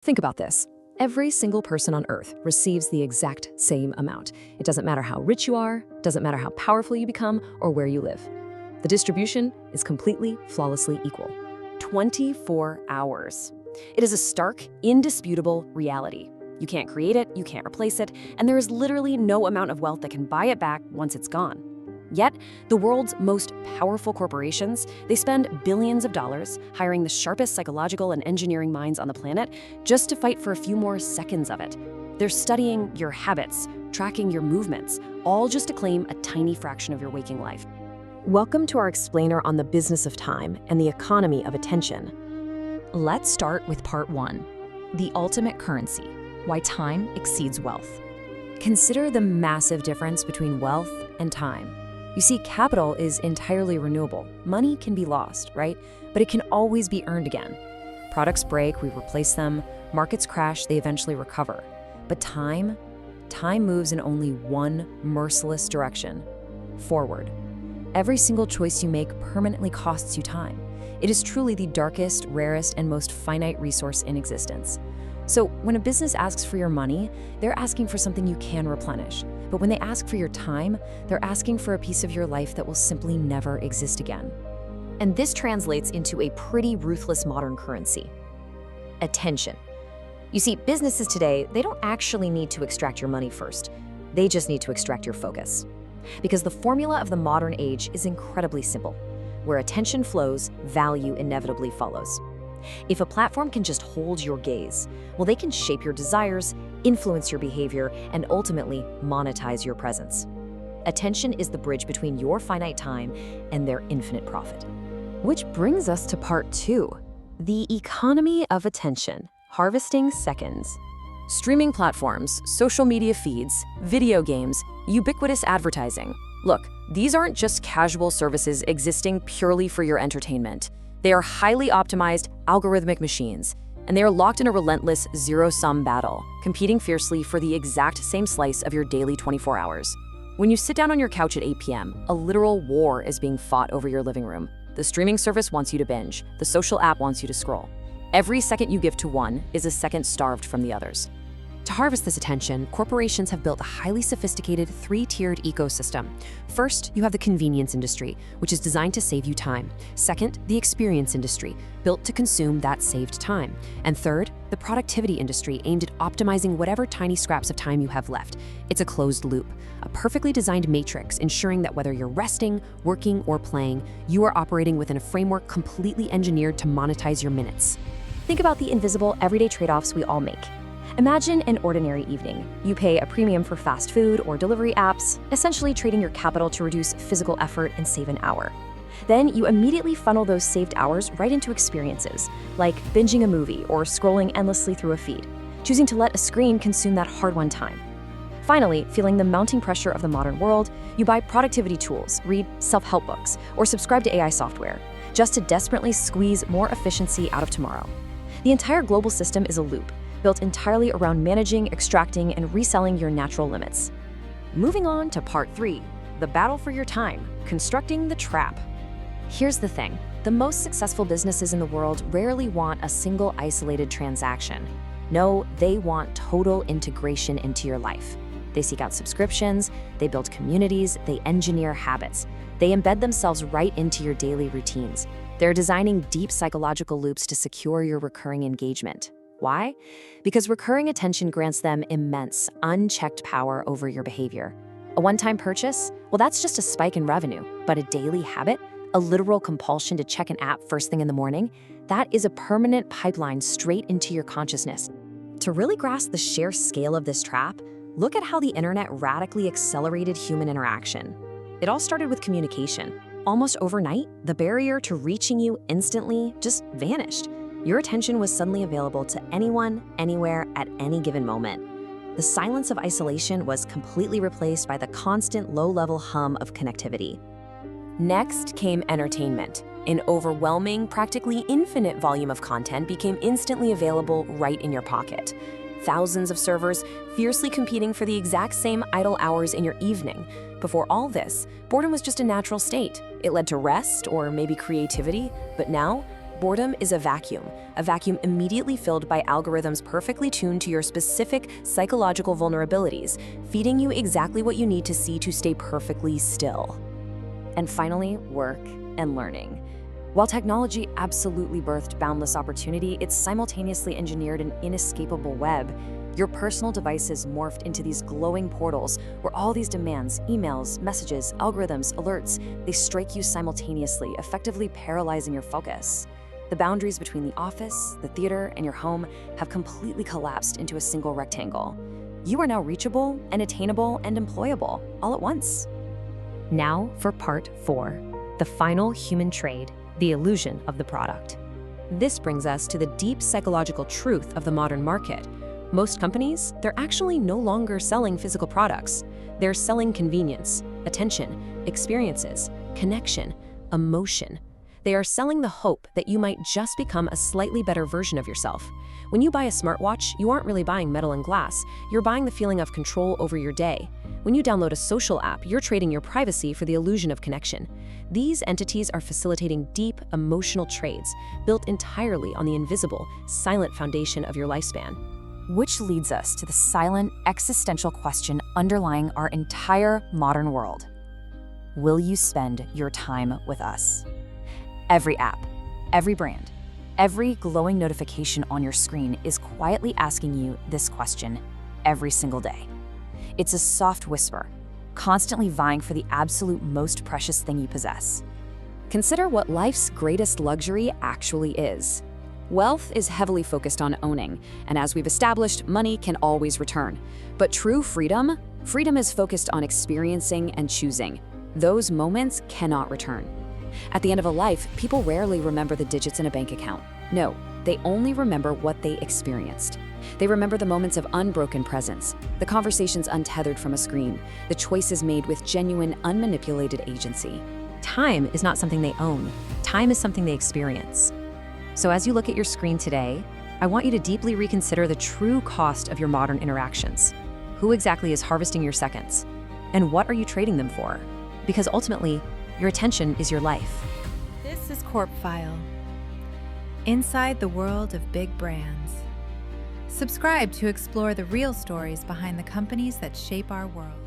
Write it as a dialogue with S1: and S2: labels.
S1: Think about this. Every single person on Earth receives the exact same amount. It doesn't matter how rich you are, doesn't matter how powerful you become, or where you live. The distribution is completely, flawlessly equal. 24 hours. It is a stark, indisputable reality. You can't create it, you can't replace it, and there is literally no amount of wealth that can buy it back once it's gone. Yet, the world's most powerful corporations, they spend billions of dollars hiring the sharpest psychological and engineering minds on the planet just to fight for a few more seconds of it. They're studying your habits, tracking your movements, all just to claim a tiny fraction of your waking life. Welcome to our explainer on the business of time and the economy of attention.
S2: Let's start with part 1, the ultimate currency, why time exceeds wealth.
S1: Consider the massive difference between wealth and time. You see, capital is entirely renewable. Money can be lost, right? But it can always be earned again. Products break, we replace them. Markets crash, they eventually recover. But time moves in only one merciless direction: forward. Every single choice you make permanently costs you time. It is truly the darkest, rarest, and most finite resource in existence. So when a business asks for your money, they're asking for something you can replenish. But when they ask for your time, they're asking for a piece of your life that will simply never exist again. And this translates into a pretty ruthless modern currency: attention. You see, businesses today, they don't actually need to extract your money first. They just need to extract your focus. Because the formula of the modern age is incredibly simple. Where attention flows, value inevitably follows. If a platform can just hold your gaze, well, they can shape your desires, influence your behavior, and ultimately monetize your presence. Attention is the bridge between your finite time and their infinite profit. Which brings us to part 2, the economy of attention, harvesting seconds. Streaming platforms, social media feeds, video games, ubiquitous advertising. Look, these aren't just casual services existing purely for your entertainment. They are highly optimized, algorithmic machines, and they are locked in a relentless zero-sum battle, competing fiercely for the exact same slice of your daily 24 hours. When you sit down on your couch at 8 p.m., a literal war is being fought over your living room. The streaming service wants you to binge. The social app wants you to scroll. Every second you give to one is a second starved from the others. To harvest this attention, corporations have built a highly sophisticated 3-tiered ecosystem. First, you have the convenience industry, which is designed to save you time. Second, the experience industry, built to consume that saved time. And third, the productivity industry, aimed at optimizing whatever tiny scraps of time you have left. It's a closed loop, a perfectly designed matrix ensuring that whether you're resting, working, or playing, you are operating within a framework completely engineered to monetize your minutes. Think about the invisible, everyday trade-offs we all make. Imagine an ordinary evening. You pay a premium for fast food or delivery apps, essentially trading your capital to reduce physical effort and save an hour. Then you immediately funnel those saved hours right into experiences, like binging a movie or scrolling endlessly through a feed, choosing to let a screen consume that hard-won time. Finally, feeling the mounting pressure of the modern world, you buy productivity tools, read self-help books, or subscribe to AI software, just to desperately squeeze more efficiency out of tomorrow. The entire global system is a loop, built entirely around managing, extracting, and reselling your natural limits. Moving on to part 3, the battle for your time, constructing the trap. Here's the thing, the most successful businesses in the world rarely want a single isolated transaction. No, they want total integration into your life. They seek out subscriptions, they build communities, they engineer habits. They embed themselves right into your daily routines. They're designing deep psychological loops to secure your recurring engagement. Why? Because recurring attention grants them immense, unchecked power over your behavior. A one-time purchase? Well, that's just a spike in revenue. But a daily habit? A literal compulsion to check an app first thing in the morning? That is a permanent pipeline straight into your consciousness. To really grasp the sheer scale of this trap, look at how the internet radically accelerated human interaction. It all started with communication. Almost overnight, the barrier to reaching you instantly just vanished. Your attention was suddenly available to anyone, anywhere, at any given moment. The silence of isolation was completely replaced by the constant low-level hum of connectivity. Next came entertainment. An overwhelming, practically infinite volume of content became instantly available right in your pocket. Thousands of servers fiercely competing for the exact same idle hours in your evening. Before all this, boredom was just a natural state. It led to rest or maybe creativity, but now, Boredom is a vacuum immediately filled by algorithms perfectly tuned to your specific psychological vulnerabilities, feeding you exactly what you need to see to stay perfectly still. And finally, work and learning. While technology absolutely birthed boundless opportunity, it simultaneously engineered an inescapable web. Your personal devices morphed into these glowing portals where all these demands, emails, messages, algorithms, alerts, they strike you simultaneously, effectively paralyzing your focus. The boundaries between the office, the theater, and your home have completely collapsed into a single rectangle. You are now reachable and attainable and employable all at once.
S2: Now for part 4, the final human trade, the illusion of the product. This brings us to the deep psychological truth of the modern market. Most companies, they're actually no longer selling physical products. They're selling convenience, attention, experiences, connection, emotion. They are selling the hope that you might just become a slightly better version of yourself. When you buy a smartwatch, you aren't really buying metal and glass. You're buying the feeling of control over your day. When you download a social app, you're trading your privacy for the illusion of connection. These entities are facilitating deep, emotional trades built entirely on the invisible, silent foundation of your lifespan.
S1: Which leads us to the silent, existential question underlying our entire modern world. Will you spend your time with us? Every app, every brand, every glowing notification on your screen is quietly asking you this question every single day. It's a soft whisper, constantly vying for the absolute most precious thing you possess. Consider what life's greatest luxury actually is. Wealth is heavily focused on owning, and as we've established, money can always return. But true freedom is focused on experiencing and choosing. Those moments cannot return. At the end of a life, people rarely remember the digits in a bank account. No, they only remember what they experienced. They remember the moments of unbroken presence, the conversations untethered from a screen, the choices made with genuine, unmanipulated agency.
S2: Time is not something they own. Time is something they experience. So as you look at your screen today, I want you to deeply reconsider the true cost of your modern interactions. Who exactly is harvesting your seconds? And what are you trading them for? Because ultimately, your attention is your life.
S3: This is Corp File. Inside the world of big brands. Subscribe to explore the real stories behind the companies that shape our world.